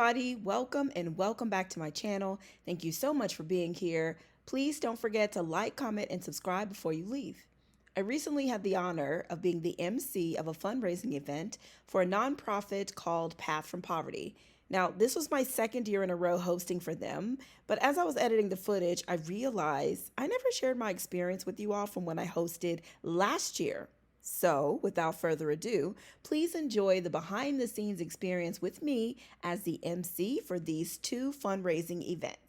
everybody. Welcome and welcome back to my channel. Thank you so much for being here. Please don't forget to like, comment, and subscribe before you leave. I recently had the honor of being the MC of a fundraising event for a nonprofit called Path from Poverty. Now, this was my second year in a row hosting for them, but as I was editing the footage, I realized I never shared my experience with you all from when I hosted last year. So, without further ado, please enjoy the behind-the-scenes experience with me as the MC for these two fundraising events.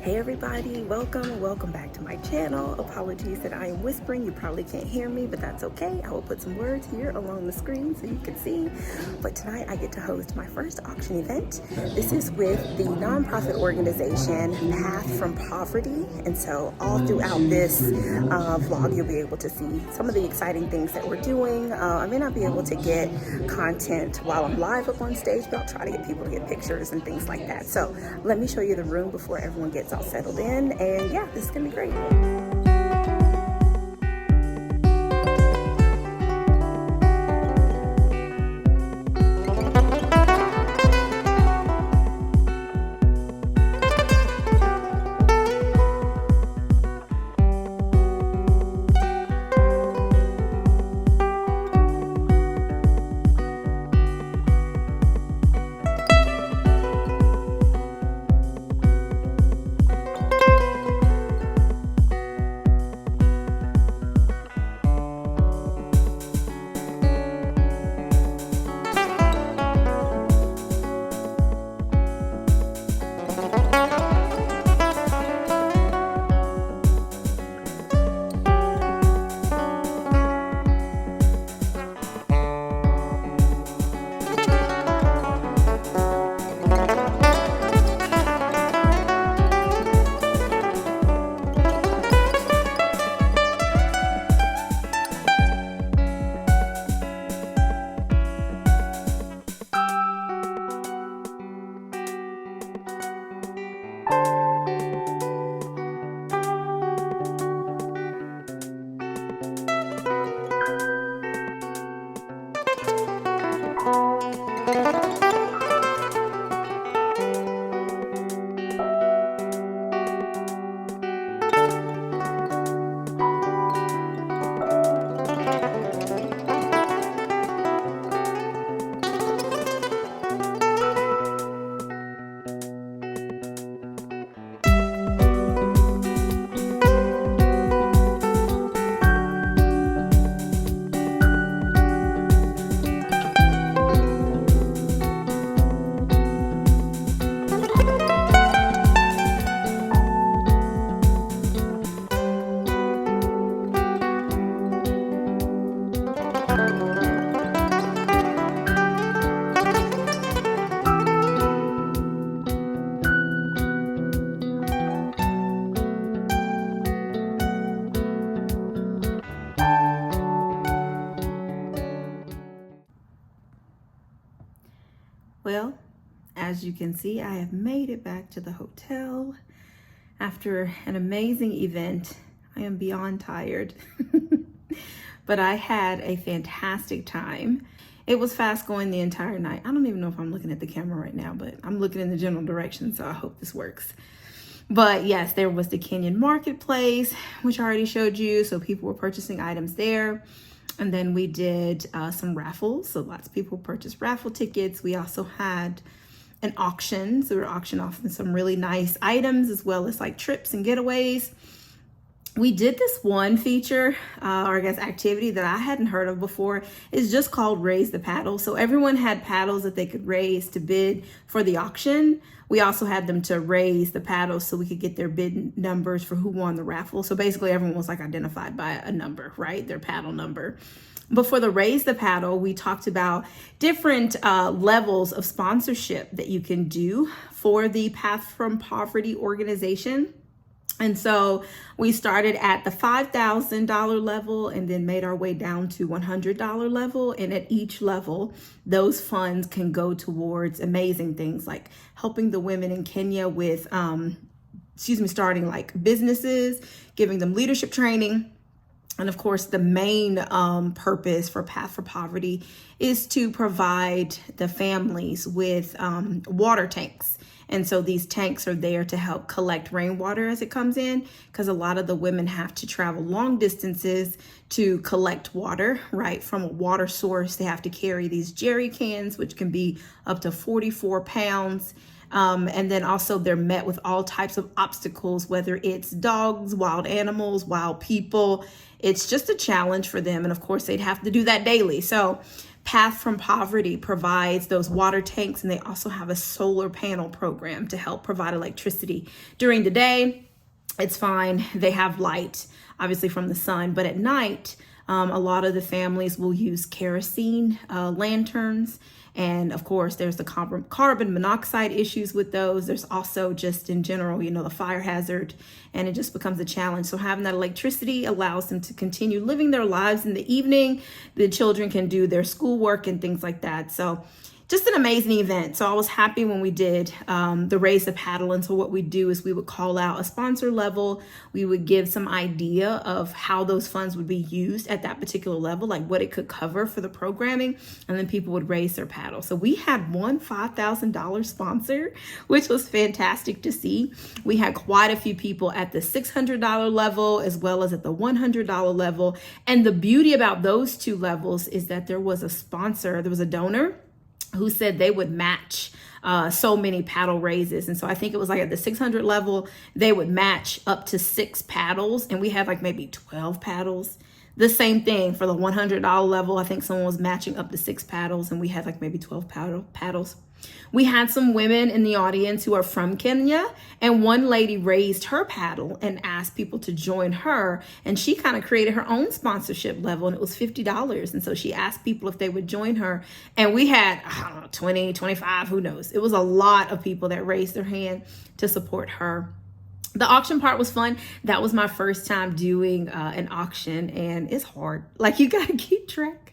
Hey everybody, welcome back to my channel. Apologies that I am whispering, you probably can't hear me, but that's okay. I will put some words here along the screen so you can see. But tonight I get to host my first auction event. This is with the nonprofit organization Path from Poverty. And so all throughout this vlog, you'll be able to see some of the exciting things that we're doing. I may not be able to get content while I'm live up on stage, but I'll try to get people to get pictures and things like that. So let me show you the room before everyone gets all settled in, and yeah, this is gonna be great. Well, as you can see, I have made it back to the hotel after an amazing event. I am beyond tired, but I had a fantastic time. It was fast going the entire night. I don't even know if I'm looking at the camera right now, but I'm looking in the general direction, so I hope this works. But yes, there was the Kenyan marketplace, which I already showed you, so people were purchasing items there. And then we did some raffles. So lots of people purchased raffle tickets. We also had an auction. So we were auctioning off some really nice items as well as like trips and getaways. We did this one feature, or I guess activity that I hadn't heard of before. It's just called Raise the Paddle. So everyone had paddles that they could raise to bid for the auction. We also had them to raise the paddles so we could get their bid numbers for who won the raffle. So basically everyone was like identified by a number, right? Their paddle number. But for the Raise the Paddle, we talked about different levels of sponsorship that you can do for the Path from Poverty organization. And so we started at the $5,000 level and then made our way down to $100 level. And at each level, those funds can go towards amazing things like helping the women in Kenya with, starting like businesses, giving them leadership training, And of course, the main purpose for Path for Poverty is to provide the families with water tanks. And so these tanks are there to help collect rainwater as it comes in, because a lot of the women have to travel long distances to collect water, right, from a water source. They have to carry these jerry cans, which can be up to 44 pounds. And then also they're met with all types of obstacles, whether it's dogs, wild animals, wild people. It's just a challenge for them. And of course, they'd have to do that daily. So Path from Poverty provides those water tanks, and they also have a solar panel program to help provide electricity during the day. It's fine. They have light, obviously, from the sun, but at night, a lot of the families will use kerosene lanterns. And of course, there's the carbon monoxide issues with those. There's also just in general, the fire hazard, and it just becomes a challenge. So having that electricity allows them to continue living their lives in the evening. The children can do their schoolwork and things like that. So just an amazing event. So I was happy when we did the Raise the Paddle. And so what we do is we would call out a sponsor level. We would give some idea of how those funds would be used at that particular level, like what it could cover for the programming. And then people would raise their paddle. So we had one $5,000 sponsor, which was fantastic to see. We had quite a few people at the $600 level as well as at the $100 level. And the beauty about those two levels is that there was a sponsor, there was a donor who said they would match so many paddle raises. And so I think it was like at the 600 level, they would match up to 6 paddles. And we had like maybe 12 paddles. The same thing for the $100 level. I think someone was matching up to 6 paddles, and we had like maybe 12 paddles. We had some women in the audience who are from Kenya, and one lady raised her paddle and asked people to join her, and she kind of created her own sponsorship level, and it was $50. And so she asked people if they would join her, and we had, I don't know, 20, 25, who knows? It was a lot of people that raised their hand to support her. The auction part was fun. That was my first time doing an auction, and it's hard. Like, you got to keep track.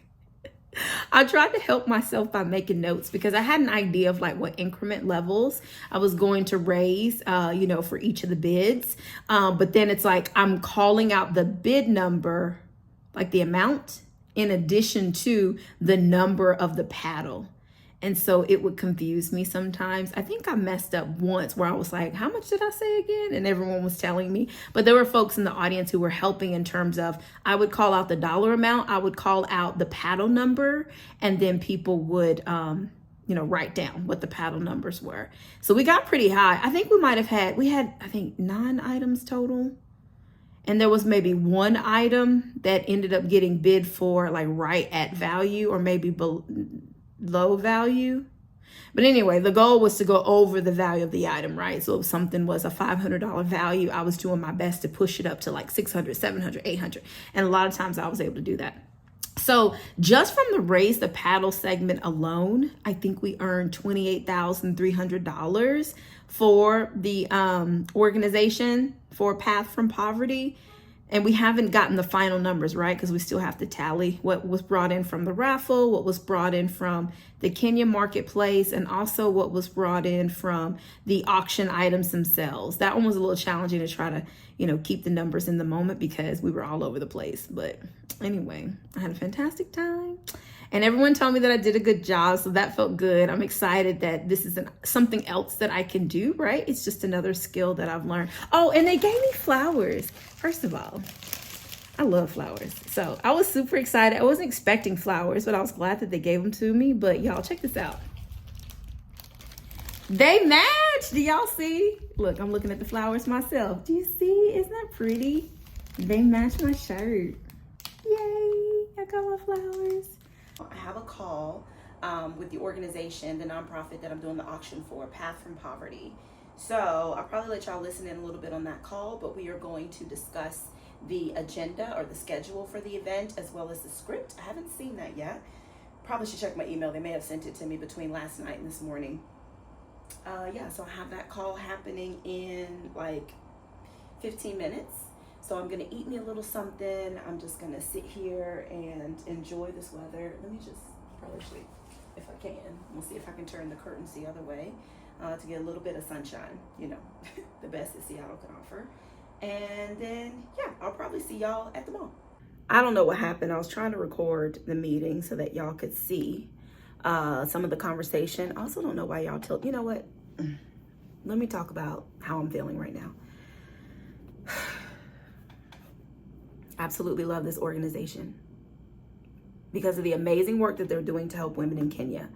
I tried to help myself by making notes because I had an idea of like what increment levels I was going to raise, for each of the bids. But then it's like I'm calling out the bid number, like the amount, in addition to the number of the paddle. And so it would confuse me sometimes. I think I messed up once where I was like, how much did I say again? And everyone was telling me. But there were folks in the audience who were helping in terms of, I would call out the dollar amount, I would call out the paddle number, and then people would, write down what the paddle numbers were. So we got pretty high. I think we had 9 items total. And there was maybe 1 item that ended up getting bid for like right at value or maybe low value. But anyway, the goal was to go over the value of the item, right? So if something was a $500 value, I was doing my best to push it up to like 600, 700, 800. And a lot of times I was able to do that. So just from the Raise the Paddle segment alone, I think we earned $28,300 for the organization for Path from Poverty. And we haven't gotten the final numbers, right? Because we still have to tally what was brought in from the raffle, what was brought in from the Kenya marketplace, and also what was brought in from the auction items themselves. That one was a little challenging to try to, keep the numbers in the moment because we were all over the place. But anyway, I had a fantastic time. And everyone told me that I did a good job, so that felt good. I'm excited that this is something else that I can do, right? It's just another skill that I've learned. Oh, and they gave me flowers. First of all, I love flowers. So I was super excited. I wasn't expecting flowers, but I was glad that they gave them to me. But y'all, check this out. They match. Do y'all see? Look, I'm looking at the flowers myself. Do you see? Isn't that pretty? They match my shirt. Yay, I got my flowers. I have a call with the organization, the nonprofit that I'm doing the auction for, Path from Poverty. So I'll probably let y'all listen in a little bit on that call, but we are going to discuss the agenda or the schedule for the event as well as the script. I haven't seen that yet. Probably should check my email. They may have sent it to me between last night and this morning. So I have that call happening in like 15 minutes. So I'm gonna eat me a little something. I'm just gonna sit here and enjoy this weather. Let me just probably sleep if I can. We'll see if I can turn the curtains the other way to get a little bit of sunshine, the best that Seattle can offer. And then, I'll probably see y'all at the mall. I don't know what happened. I was trying to record the meeting so that y'all could see some of the conversation. I also don't know why y'all you know what? Let me talk about how I'm feeling right now. Absolutely love this organization because of the amazing work that they're doing to help women in Kenya.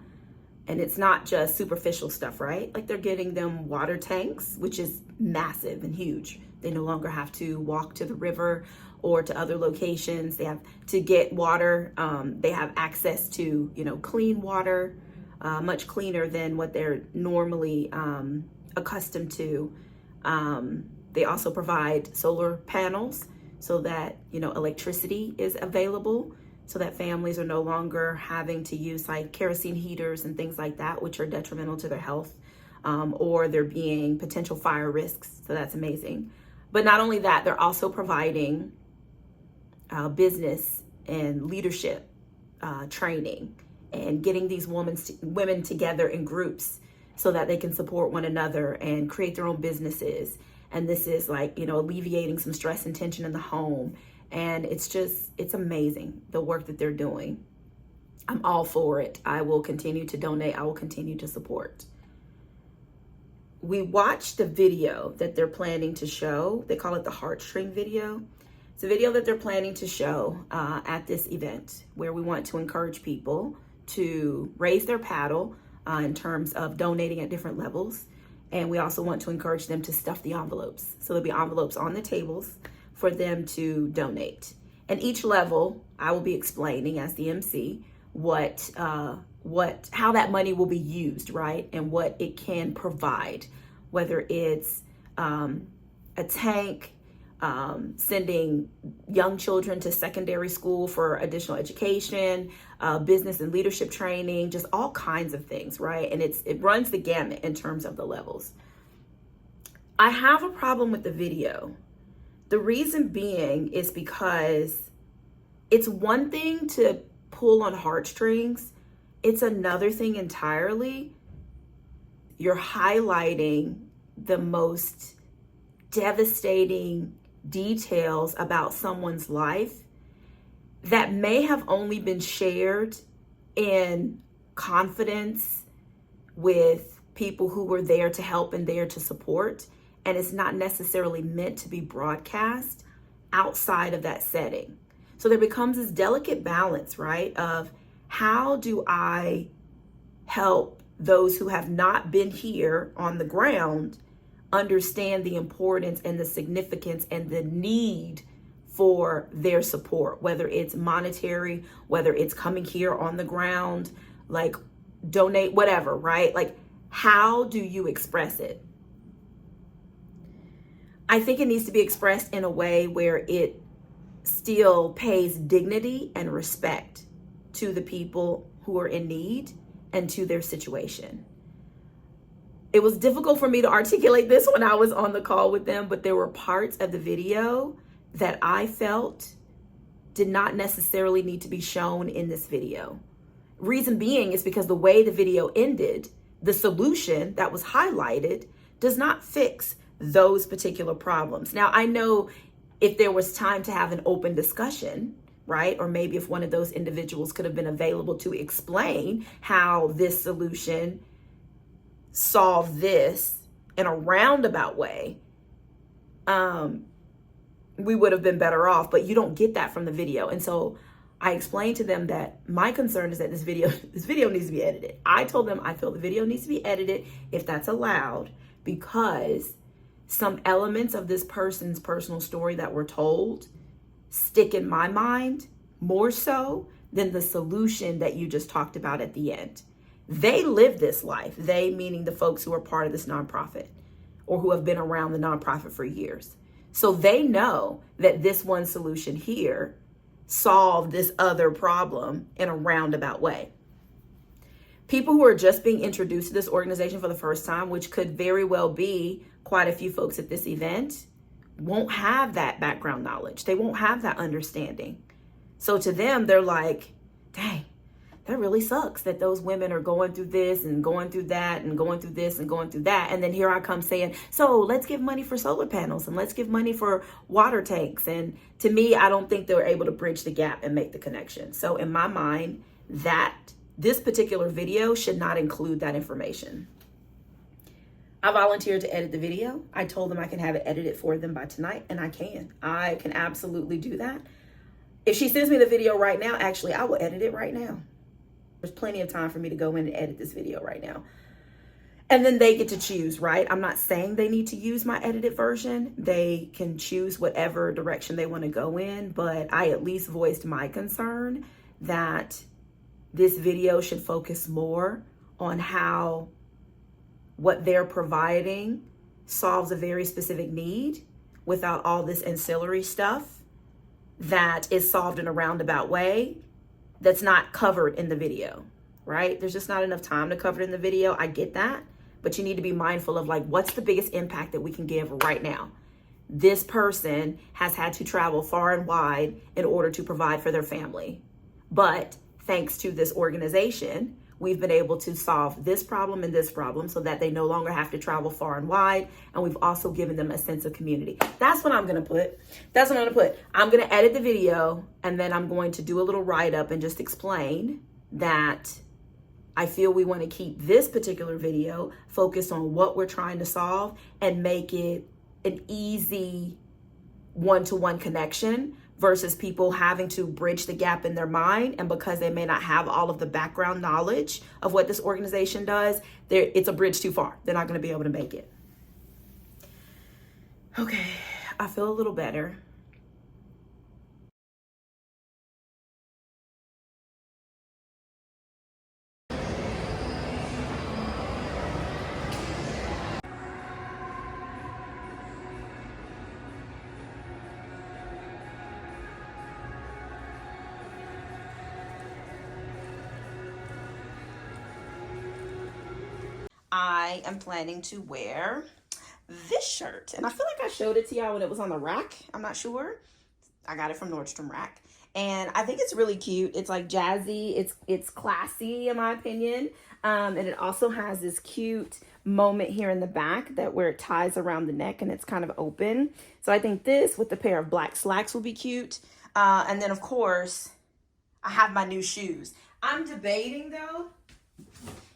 And it's not just superficial stuff, right? Like they're getting them water tanks, which is massive and huge. They no longer have to walk to the river or to other locations. They have to get water. They have access to, clean water, much cleaner than what they're normally accustomed to. They also provide solar panels so that, electricity is available, so that families are no longer having to use like kerosene heaters and things like that, which are detrimental to their health, or there being potential fire risks. So that's amazing. But not only that, they're also providing business and leadership training and getting these women together in groups so that they can support one another and create their own businesses. And this is like, alleviating some stress and tension in the home. And it's amazing, the work that they're doing. I'm all for it. I will continue to donate. I will continue to support. We watched the video that they're planning to show. They call it the heartstring video. It's a video that they're planning to show at this event where we want to encourage people to raise their paddle in terms of donating at different levels. And we also want to encourage them to stuff the envelopes. So there'll be envelopes on the tables for them to donate. And each level, I will be explaining as the MC how that money will be used, right? And what it can provide, whether it's a tank, sending young children to secondary school for additional education, business and leadership training, just all kinds of things, right? And it runs the gamut in terms of the levels. I have a problem with the video. The reason being is because it's one thing to pull on heartstrings. It's another thing entirely. You're highlighting the most devastating details about someone's life that may have only been shared in confidence with people who were there to help and there to support. And it's not necessarily meant to be broadcast outside of that setting. So there becomes this delicate balance, right? Of how do I help those who have not been here on the ground understand the importance and the significance and the need for their support, whether it's monetary, whether it's coming here on the ground, like donate, whatever, right? Like, how do you express it? I think it needs to be expressed in a way where it still pays dignity and respect to the people who are in need and to their situation. It was difficult for me to articulate this when I was on the call with them, but there were parts of the video that I felt did not necessarily need to be shown in this video. Reason being is because the way the video ended, the solution that was highlighted does not fix those particular problems. Now, I know if there was time to have an open discussion, right? Or maybe if one of those individuals could have been available to explain how this solution solved this in a roundabout way, we would have been better off, but you don't get that from the video. And so I explained to them that my concern is that this video needs to be edited. I told them I feel the video needs to be edited if that's allowed, because some elements of this person's personal story that were told stick in my mind more so than the solution that you just talked about at the end. They live this life. They, meaning the folks who are part of this nonprofit or who have been around the nonprofit for years. So they know that this one solution here solved this other problem in a roundabout way. People who are just being introduced to this organization for the first time, which could very well be quite a few folks at this event, won't have that background knowledge. They won't have that understanding. So to them, they're like, dang, that really sucks that those women are going through this and going through that and going through this and going through that. And then here I come saying, so let's give money for solar panels and let's give money for water tanks. And to me, I don't think they're able to bridge the gap and make the connection. So in my mind, that this particular video should not include that information. I volunteered to edit the video. I told them I can have it edited for them by tonight, and I can. I can absolutely do that. If she sends me the video right now, actually, I will edit it right now. There's plenty of time for me to go in and edit this video right now. And then they get to choose, right? I'm not saying they need to use my edited version. They can choose whatever direction they want to go in, but I at least voiced my concern that this video should focus more on how what they're providing solves a very specific need without all this ancillary stuff that is solved in a roundabout way that's not covered in the video, right? There's just not enough time to cover it in the video. I get that, but you need to be mindful of like, what's the biggest impact that we can give right now? This person has had to travel far and wide in order to provide for their family. But thanks to this organization, we've been able to solve this problem and this problem so that they no longer have to travel far and wide. And we've also given them a sense of community. That's what I'm gonna put. That's what I'm gonna put. I'm gonna edit the video and then I'm going to do a little write-up and just explain that I feel we wanna keep this particular video focused on what we're trying to solve and make it an easy one-to-one connection versus people having to bridge the gap in their mind. And because they may not have all of the background knowledge of what this organization does, it's a bridge too far. They're not gonna be able to make it. Okay, I feel a little better. I am planning to wear this shirt. And I feel like I showed it to y'all when it was on the rack. I'm not sure. I got it from Nordstrom Rack. And I think it's really cute. It's like jazzy. It's classy in my opinion. And it also has this cute moment here in the back that where it ties around the neck and it's kind of open. So I think this with the pair of black slacks will be cute. And then of course, I have my new shoes. I'm debating though,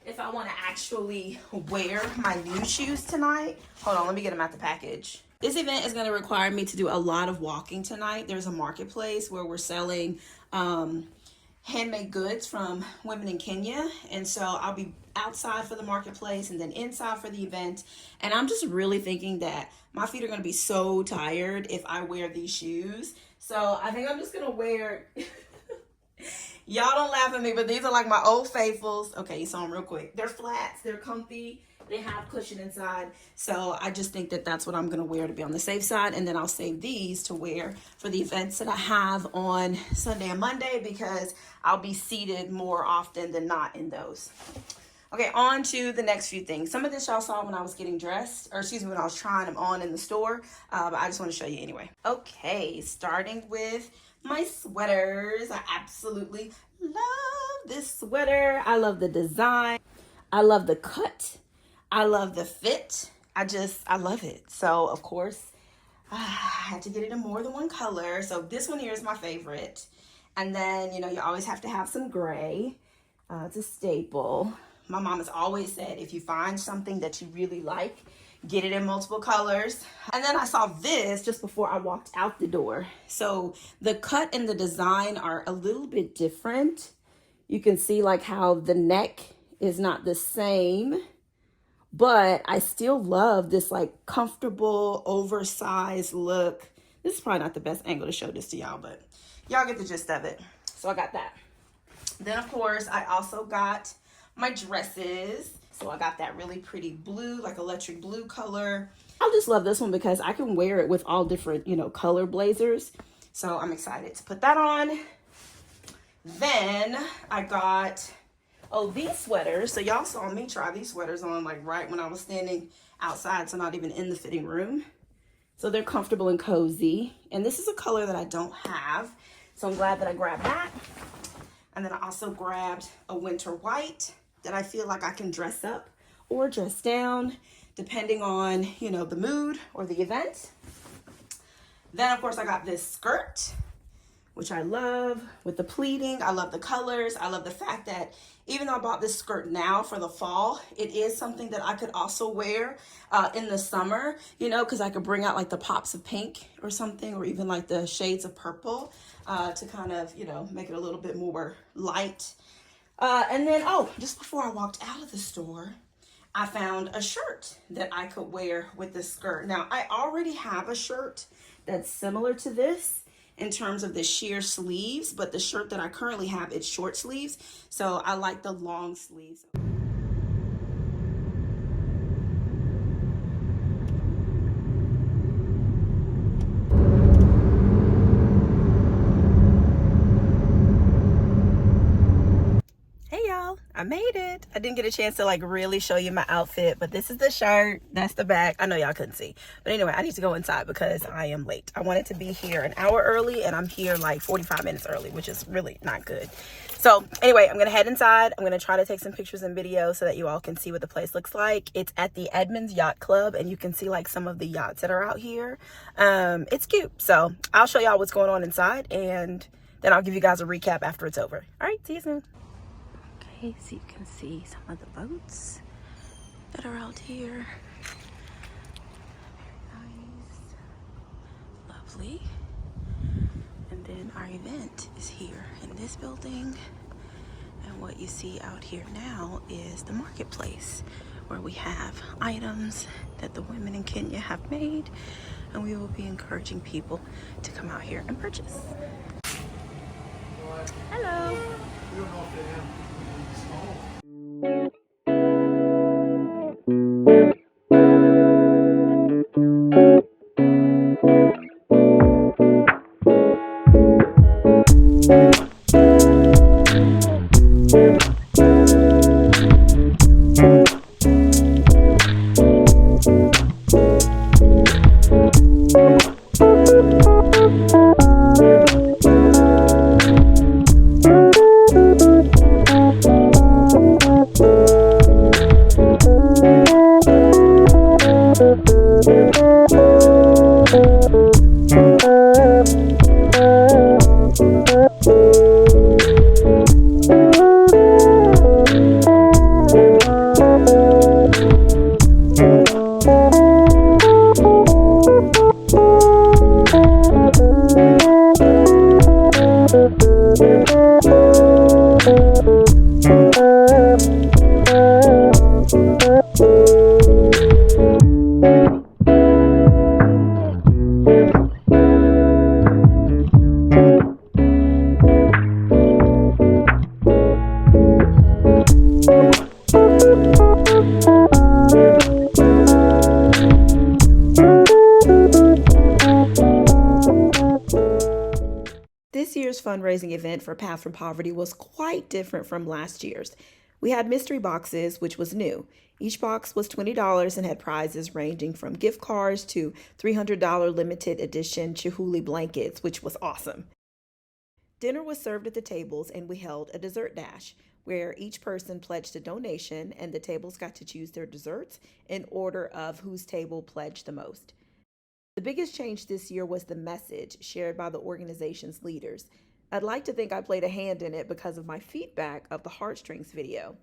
if I want to actually wear my new shoes tonight. Hold on, let me get them out the package. This event is going to require me to do a lot of walking tonight. There's a marketplace where we're selling handmade goods from women in Kenya. And so I'll be outside for the marketplace and then inside for the event. And I'm just really thinking that my feet are going to be so tired if I wear these shoes. So I think I'm just going to wear... Y'all don't laugh at me, but these are like my old faithfuls. Okay, you saw them real quick. They're flats, they're comfy, they have cushion inside. So I just think that that's what I'm gonna wear to be on the safe side. And then I'll save these to wear for the events that I have on Sunday and Monday because I'll be seated more often than not in those. Okay, on to the next few things. Some of this y'all saw when I was getting dressed, or excuse me, when I was trying them on in the store, but I just wanna show you anyway. Okay, starting with my sweaters. I absolutely love this sweater. I love the design. I love the cut. I love the fit. I love it. So of course, I had to get it in more than one color. So this one here is my favorite. And then, you know, you always have to have some gray. It's a staple. My mom has always said, if you find something that you really like, get it in multiple colors. And then I saw this just before I walked out the door. So the cut and the design are a little bit different. You can see like how the neck is not the same, but I still love this like comfortable, oversized look. This is probably not the best angle to show this to y'all, but y'all get the gist of it. So I got that. Then of course, I also got my dresses. So I got that really pretty blue, like electric blue color. I just love this one because I can wear it with all different, you know, color blazers. So I'm excited to put that on. Then I got, these sweaters. So y'all saw me try these sweaters on like right when I was standing outside, so not even in the fitting room. So they're comfortable and cozy. And this is a color that I don't have. So I'm glad that I grabbed that. And then I also grabbed a winter white that I feel like I can dress up or dress down depending on, you know, the mood or the event. Then of course I got this skirt, which I love, with the pleating. I love the colors. I love the fact that even though I bought this skirt now for the fall, it is something that I could also wear in the summer, you know, because I could bring out like the pops of pink or something, or even like the shades of purple to kind of, you know, make it a little bit more light. And then, oh, just before I walked out of the store, I found a shirt that I could wear with this skirt. Now, I already have a shirt that's similar to this in terms of the sheer sleeves, but the shirt that I currently have, it's short sleeves. So I like the long sleeves. Hey y'all, I made it. I didn't get a chance to like really show you my outfit, but this is the shirt, that's the back. I know y'all couldn't see, but anyway, I need to go inside because I am late. I wanted to be here an hour early and I'm here like 45 minutes early, which is really not good. So anyway, I'm gonna head inside. I'm gonna try to take some pictures and videos so that you all can see what the place looks like. It's at the Edmonds Yacht Club and you can see like some of the yachts that are out here. It's cute. So I'll show y'all what's going on inside and then I'll give you guys a recap after it's over. All right, see you soon. Okay, so you can see some of the boats that are out here. Very nice. Lovely. And then our event is here in this building. And what you see out here now is the marketplace where we have items that the women in Kenya have made. And we will be encouraging people to come out here and purchase. Hello. This year's fundraising event for Path from Poverty was quite different from last year's. We had mystery boxes, which was new. Each box was $20 and had prizes ranging from gift cards to $300 limited edition Chihuly blankets, which was awesome. Dinner was served at the tables and we held a dessert dash, where each person pledged a donation and the tables got to choose their desserts in order of whose table pledged the most. The biggest change this year was the message shared by the organization's leaders. I'd like to think I played a hand in it because of my feedback of the Heartstrings video.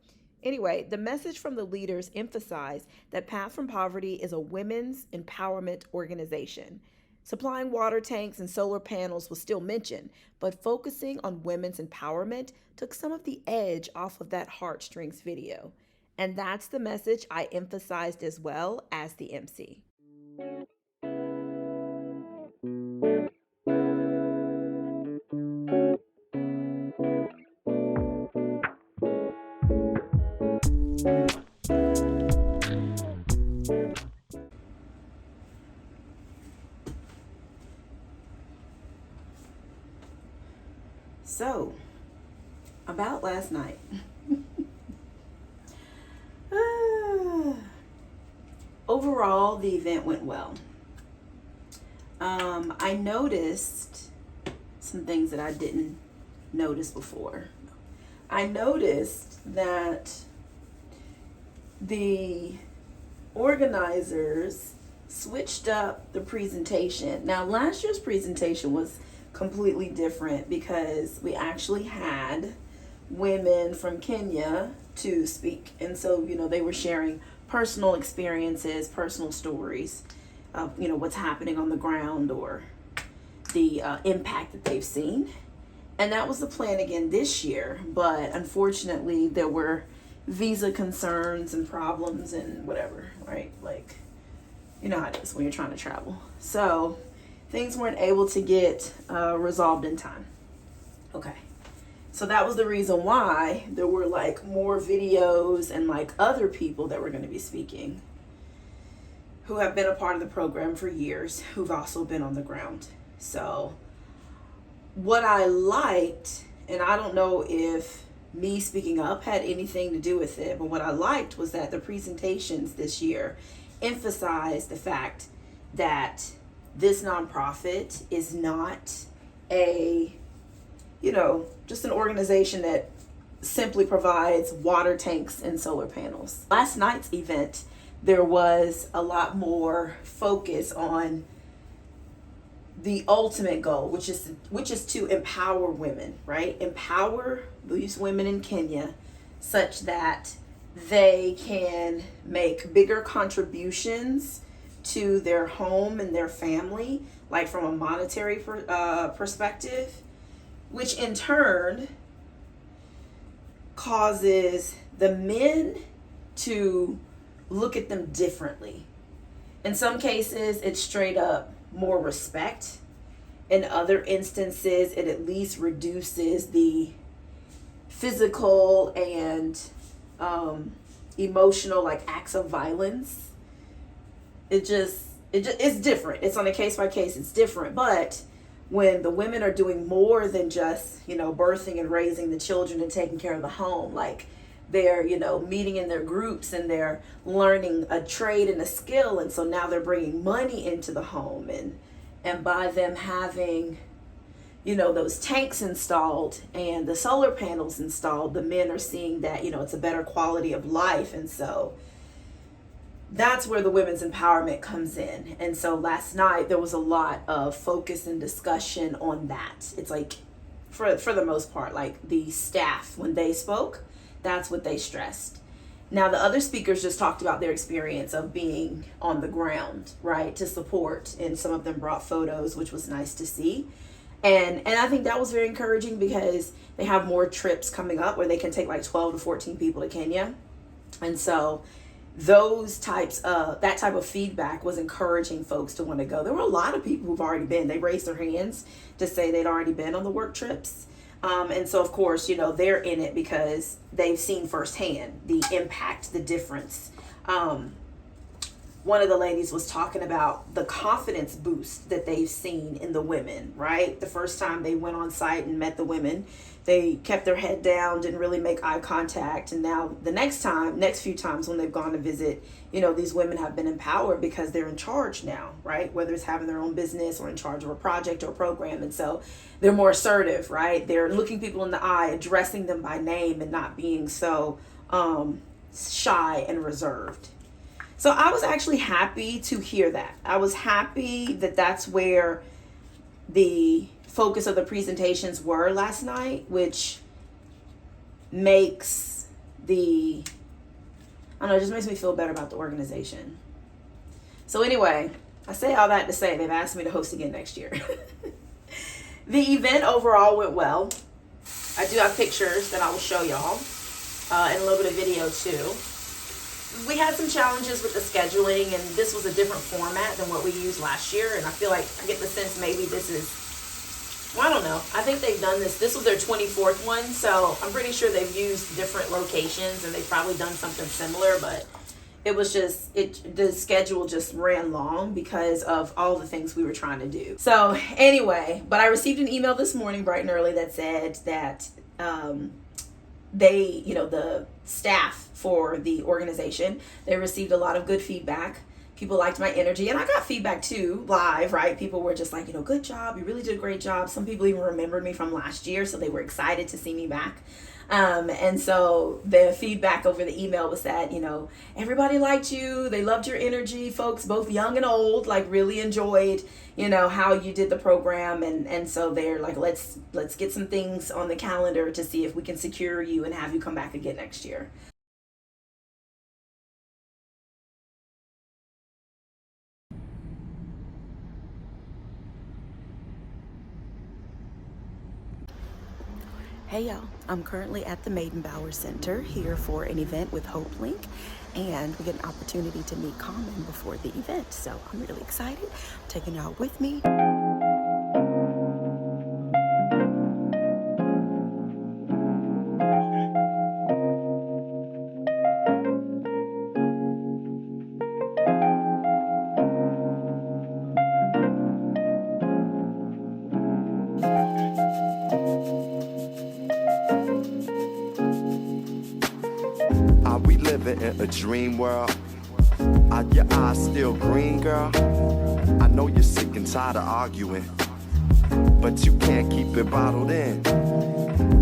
Anyway, the message from the leaders emphasized that Path from Poverty is a women's empowerment organization. Supplying water tanks and solar panels was still mentioned, but focusing on women's empowerment took some of the edge off of that Heartstrings video. And that's the message I emphasized as well as the MC. So, about last night. Overall, the event went well. I noticed some things that I didn't notice before. I noticed that the organizers switched up the presentation. Now, last year's presentation was completely different because we actually had women from Kenya to speak. And so, they were sharing personal experiences, personal stories of, what's happening on the ground or the impact that they've seen. And that was the plan again this year. But unfortunately, there were visa concerns and problems and whatever, right? Like, you know how it is when you're trying to travel. So things weren't able to get resolved in time. Okay. So that was the reason why there were like more videos and like other people that were going to be speaking who have been a part of the program for years, who've also been on the ground. So what I liked, and I don't know if me speaking up had anything to do with it, but what I liked was that the presentations this year emphasized the fact that this nonprofit is not a, just an organization that simply provides water tanks and solar panels. Last night's event, there was a lot more focus on the ultimate goal, which is to empower women, right? Empower these women in Kenya such that they can make bigger contributions to their home and their family, like from a monetary perspective, which in turn causes the men to look at them differently. In some cases, it's straight up more respect. In other instances, it at least reduces the physical and emotional like acts of violence. It's different. It's on a case by case. It's different. But when the women are doing more than just, birthing and raising the children and taking care of the home, like they're, meeting in their groups and they're learning a trade and a skill. And so now they're bringing money into the home. And by them having, those tanks installed and the solar panels installed, the men are seeing that, it's a better quality of life. And so that's where the women's empowerment comes in. And so last night there was a lot of focus and discussion on that. It's like, for the most part, like the staff, when they spoke, that's what they stressed. Now, the other speakers just talked about their experience of being on the ground, right, to support. And some of them brought photos, which was nice to see. And I think that was very encouraging because they have more trips coming up where they can take like 12 to 14 people to Kenya. And so that type of feedback was encouraging folks to want to go. There were a lot of people who've already been. They raised their hands to say they'd already been on the work trips. And so, of course, they're in it because they've seen firsthand the impact, the difference. One of the ladies was talking about the confidence boost that they've seen in the women, right? The first time they went on site and met the women, they kept their head down, didn't really make eye contact. And now the next few times when they've gone to visit, these women have been empowered because they're in charge now, right? Whether it's having their own business or in charge of a project or a program. And so they're more assertive, right? They're looking people in the eye, addressing them by name and not being so shy and reserved. So I was actually happy to hear that. I was happy that that's where the focus of the presentations were last night, which makes it just makes me feel better about the organization. So anyway, I say all that to say they've asked me to host again next year. The event overall went well. I do have pictures that I will show y'all and a little bit of video too. We had some challenges with the scheduling, and this was a different format than what we used last year. And I feel like I get the sense maybe this is, I don't know. I think they've done this. This was their 24th one, so I'm pretty sure they've used different locations and they've probably done something similar, but it was just, the schedule just ran long because of all the things we were trying to do. So anyway, but I received an email this morning bright and early that said that the staff for the organization, they received a lot of good feedback. People liked my energy, and I got feedback too, live, right? People were just like, good job. You really did a great job. Some people even remembered me from last year, so they were excited to see me back. And so the feedback over the email was that, you know, everybody liked you. They loved your energy. Folks, both young and old, like really enjoyed, you know, how you did the program. And so they're like, let's get some things on the calendar to see if we can secure you and have you come back again next year. Hey y'all, I'm currently at the Maidenbauer Center here for an event with Hopelink, and we get an opportunity to meet Common before the event. So I'm really excited. I'm taking y'all with me. Are we living in a dream world? Are your eyes still green, girl? I know you're sick and tired of arguing, but you can't keep it bottled in.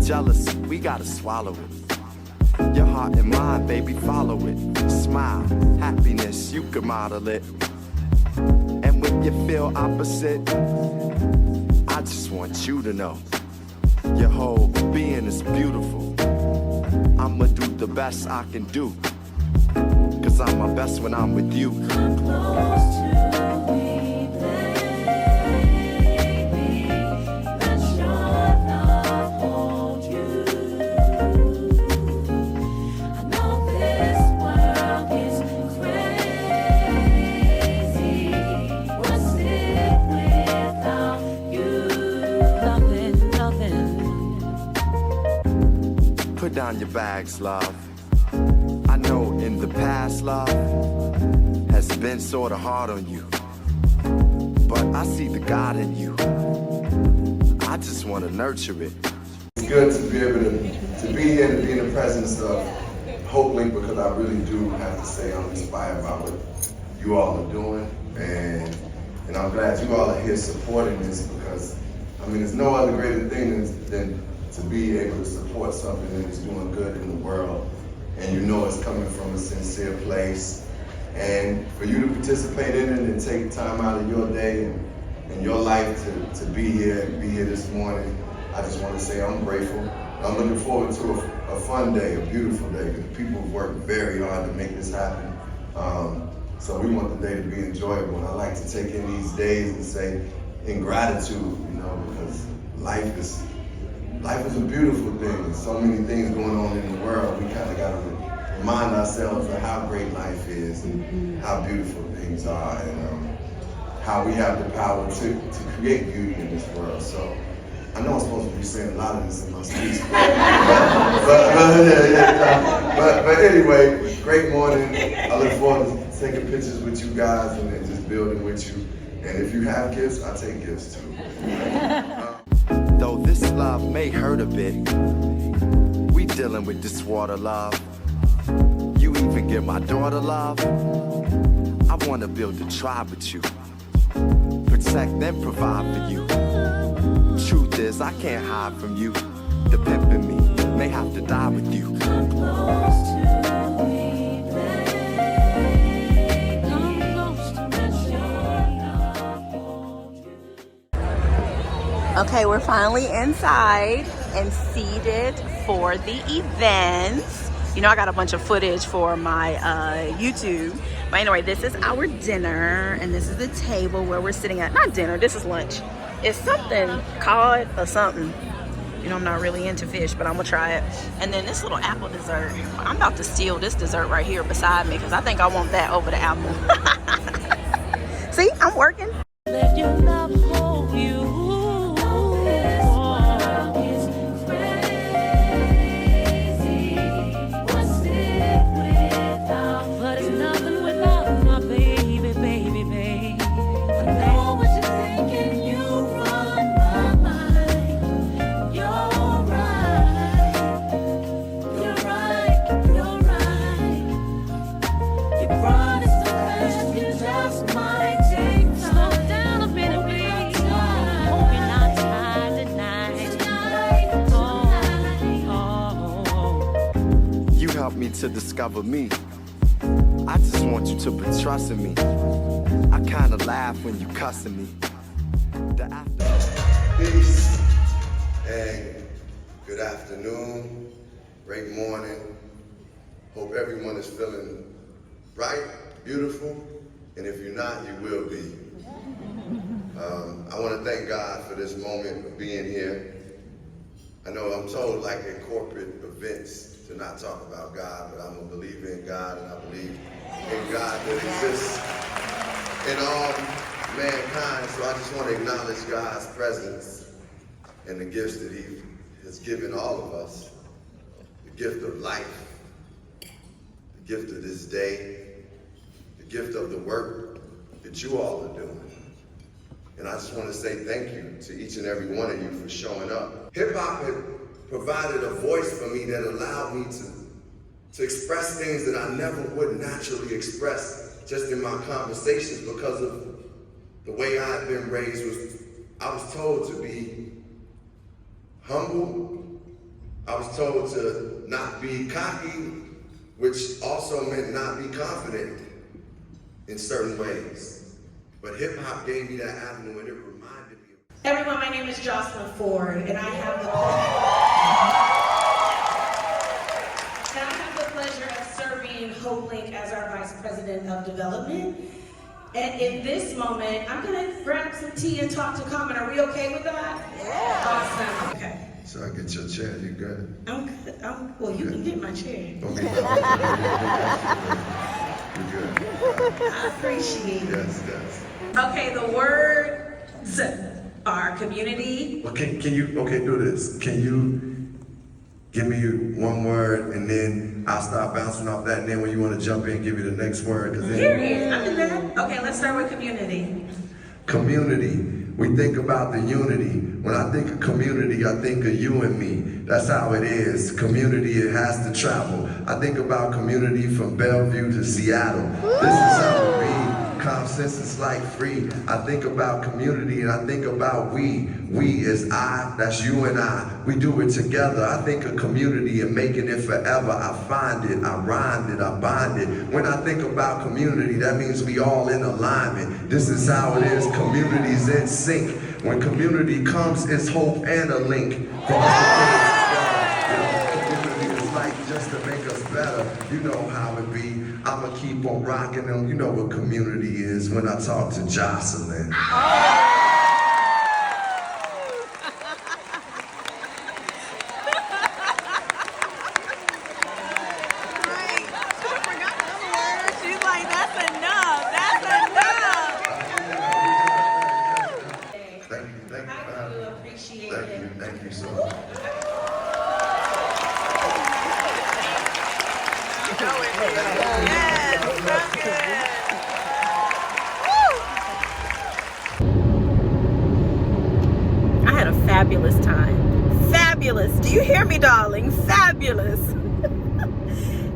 Jealousy, we gotta swallow it. Your heart and mind, baby, follow it. Smile, happiness, you can model it. And when you feel opposite, I just want you to know your whole being is beautiful. I'ma do the best I can do, 'cause I'm my best when I'm with you. Come close to me, baby. Let your love hold you. I know this world is crazy. What's it without you? Nothing. Put down your bags, love. I know in the past, love has been sorta hard on you, but I see the God in you. I just wanna nurture it. It's good to be able to be here, to be in the presence of Hopelink, because I really do have to say I'm inspired by what you all are doing, and I'm glad you all are here supporting this, because I mean there's no other greater thing than to be able to support something that is doing good in the world, and you know it's coming from a sincere place, and for you to participate in it and take time out of your day and your life to be here and be here this morning. I just want to say I'm grateful. I'm looking forward to a fun day, a beautiful day, because people have worked very hard to make this happen. So we want the day to be enjoyable, and I like to take in these days and say in gratitude, you know, because life is a beautiful thing. There's so many things going on in the world. We kind of got to remind ourselves of how great life is and how beautiful things are, and how we have the power to create beauty in this world. So I know I'm supposed to be saying a lot of this in my speech, but anyway, great morning. I look forward to taking pictures with you guys and just building with you. And if you have gifts, I take gifts too. Though this love may hurt a bit, we dealing with this water love. You even give my daughter love. I wanna build a tribe with you, protect and provide for you. Truth is, I can't hide from you. The pimp in me may have to die with you. Come close to me, baby. Come close to let your love hold you. Okay, we're finally inside and seated for the event. You know, I got a bunch of footage for my YouTube. But anyway, this is our dinner, and this is the table where we're sitting at. Not dinner, this is lunch. It's something cod or something. You know, I'm not really into fish, but I'm gonna try it. And then this little apple dessert. I'm about to steal this dessert right here beside me, because I think I want that over the apple. See, I'm working. Let your love hold you. Slow down a minute, to discover me. I just want you to put trust in me. I kinda laugh when you cussing me. Peace and good afternoon, great morning. Hope everyone is feeling bright, beautiful, and if you're not, you will be. I want to thank God for this moment of being here. I know I'm told like in corporate events to not talk about God, but I'm a believer in God, and I believe in God that exists in all mankind. So I just want to acknowledge God's presence and the gifts that He has given all of us. The gift of life, the gift of this day, the gift of the work that you all are doing. And I just want to say thank you to each and every one of you for showing up. Hip hop had provided a voice for me that allowed me to express things that I never would naturally express just in my conversations because of the way I had been raised. I was told to be humble. I was told to not be cocky, which also meant not be confident in certain ways. But hip hop gave me that avenue, and it reminded me. Everyone, my name is Jocelyn Ford, and I have the pleasure of serving Hopelink as our Vice President of Development. And in this moment, I'm gonna grab some tea and talk to Common. Are we okay with that? Yeah. Awesome. Okay. So I get your chair, you good? I'm good. Well, you can get my chair. Okay. You're good. I appreciate it. Yes. Okay, the words are community. Well, can you do this? Can you give me one word and then I'll start bouncing off that, and then when you want to jump in, give me the next word. Period. I do that. Okay, let's start with community. Community. We think about the unity. When I think of community, I think of you and me. That's how it is. Community, it has to travel. I think about community from Bellevue to Seattle. This is how it be. Calm sense is like free. I think about community and I think about we. We is I, that's you and I. We do it together. I think of community and making it forever. I find it, I rhymed it, I bind it. When I think about community, that means we all in alignment. This is how it is. Community's in sync. When community comes, it's hope and a link for us to put it together. Community is like just to make us better. You know how it be. I'ma keep on rocking them. You know what community is when I talk to Jocelyn. Thank you so much. I had a fabulous time. Fabulous. Do you hear me, darling? Fabulous.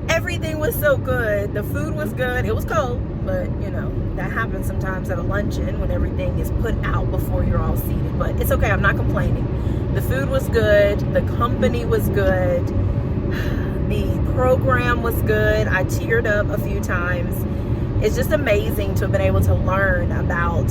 Everything was so good. The food was good. It was cold, but you know, that happens sometimes at a luncheon when everything is put out before you're all seated. But it's okay, I'm not complaining. The food was good. The company was good. The program was good. I teared up a few times. It's just amazing to have been able to learn about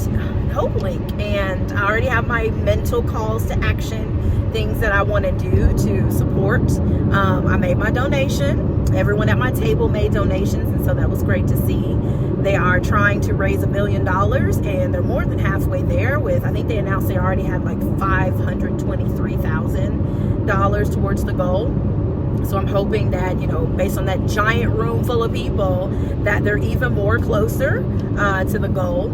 Hopelink, and I already have my mental calls to action, things that I want to do to support. I made my donation. Everyone at my table made donations, and so that was great to see. They are trying to raise $1 million, and they're more than halfway there with, I think they announced they already had like $523,000 towards the goal. So I'm hoping that, you know, based on that giant room full of people, that they're even more closer to the goal.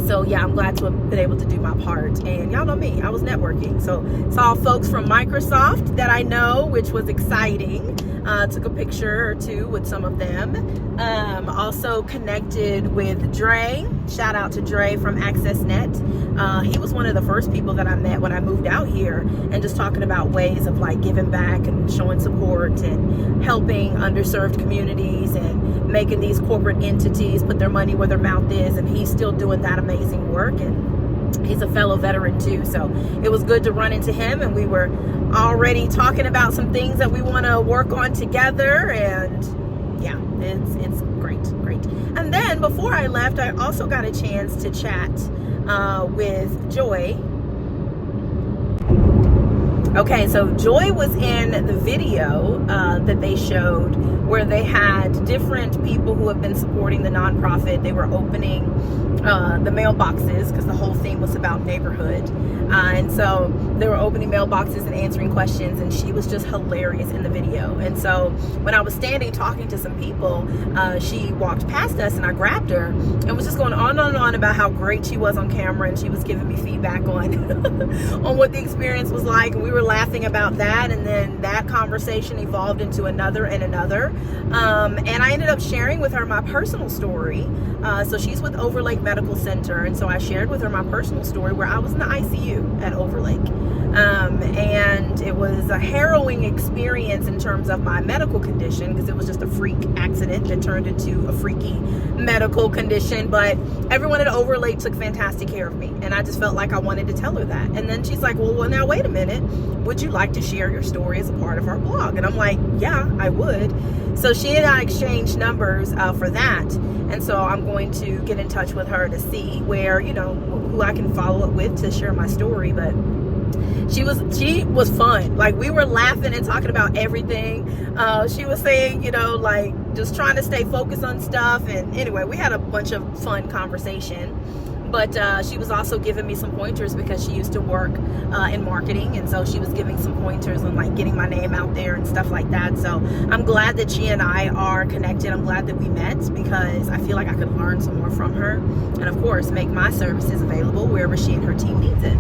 So yeah, I'm glad to have been able to do my part. And y'all know me, I was networking. So saw folks from Microsoft that I know, which was exciting. Took a picture or two with some of them. Also connected with Dre. Shout out to Dre from AccessNet. He was one of the first people that I met when I moved out here, and just talking about ways of like giving back and showing support and helping underserved communities and making these corporate entities put their money where their mouth is, and he's still doing that amazing work. And he's a fellow veteran too, so it was good to run into him, and we were already talking about some things that we want to work on together, and yeah, it's great. And then before I left, I also got a chance to chat with Joy. Okay, so Joy was in the video that they showed where they had different people who have been supporting the nonprofit. They were opening the mailboxes because the whole theme was about neighborhood. And so they were opening mailboxes and answering questions, and she was just hilarious in the video. And so when I was standing talking to some people, she walked past us and I grabbed her and was just going on and on about how great she was on camera, and she was giving me feedback on on what the experience was like, and we were laughing about that, and then that conversation evolved into another and another. And I ended up sharing with her my personal story. So she's with Overlake Medical Center, and so I shared with her my personal story where I was in the ICU at Overlake. And it was a harrowing experience in terms of my medical condition, because it was just a freak accident that turned into a freaky medical condition. But everyone at Overlake took fantastic care of me, and I just felt like I wanted to tell her that. And then she's like, well, now wait a minute, would you like to share your story as a part of our blog? And I'm like, yeah, I would. So she and I exchanged numbers for that. And so I'm going to get in touch with her to see where, who I can follow up with to share my story. But she was fun. Like, we were laughing and talking about everything. She was saying, like, just trying to stay focused on stuff. And anyway, we had a bunch of fun conversation. But she was also giving me some pointers because she used to work in marketing, and so she was giving some pointers on like getting my name out there and stuff like that. So I'm glad that she and I are connected. I'm glad that we met, because I feel like I could learn some more from her, and of course make my services available wherever she and her team needs it.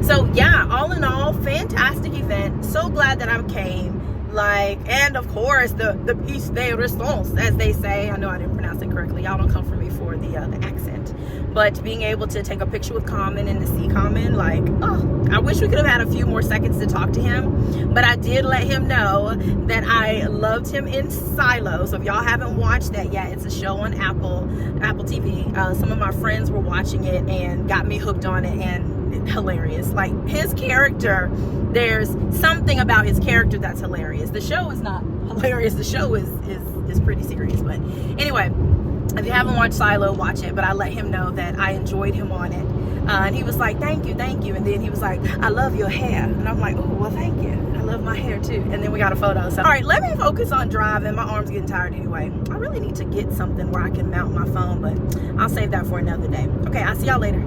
So yeah, all in all, fantastic event. So glad that I came. And of course the piece de resistance, as they say. I know I didn't pronounce it correctly. Y'all don't come for me for the accent. But being able to take a picture with Common and to see Common, I wish we could have had a few more seconds to talk to him. But I did let him know that I loved him in Silo. So if y'all haven't watched that yet, it's a show on Apple TV. Some of my friends were watching it and got me hooked on it, and hilarious. Like, his character, there's something about his character that's hilarious. The show is not hilarious. The show is pretty serious. But anyway, if you haven't watched Silo, watch it. But I let him know that I enjoyed him on it. And he was like, thank you. And then he was like, I love your hair. And I'm like, oh, well, thank you. I love my hair too. And then we got a photo. So, all right, let me focus on driving. My arm's getting tired anyway. I really need to get something where I can mount my phone, but I'll save that for another day. Okay, I'll see y'all later.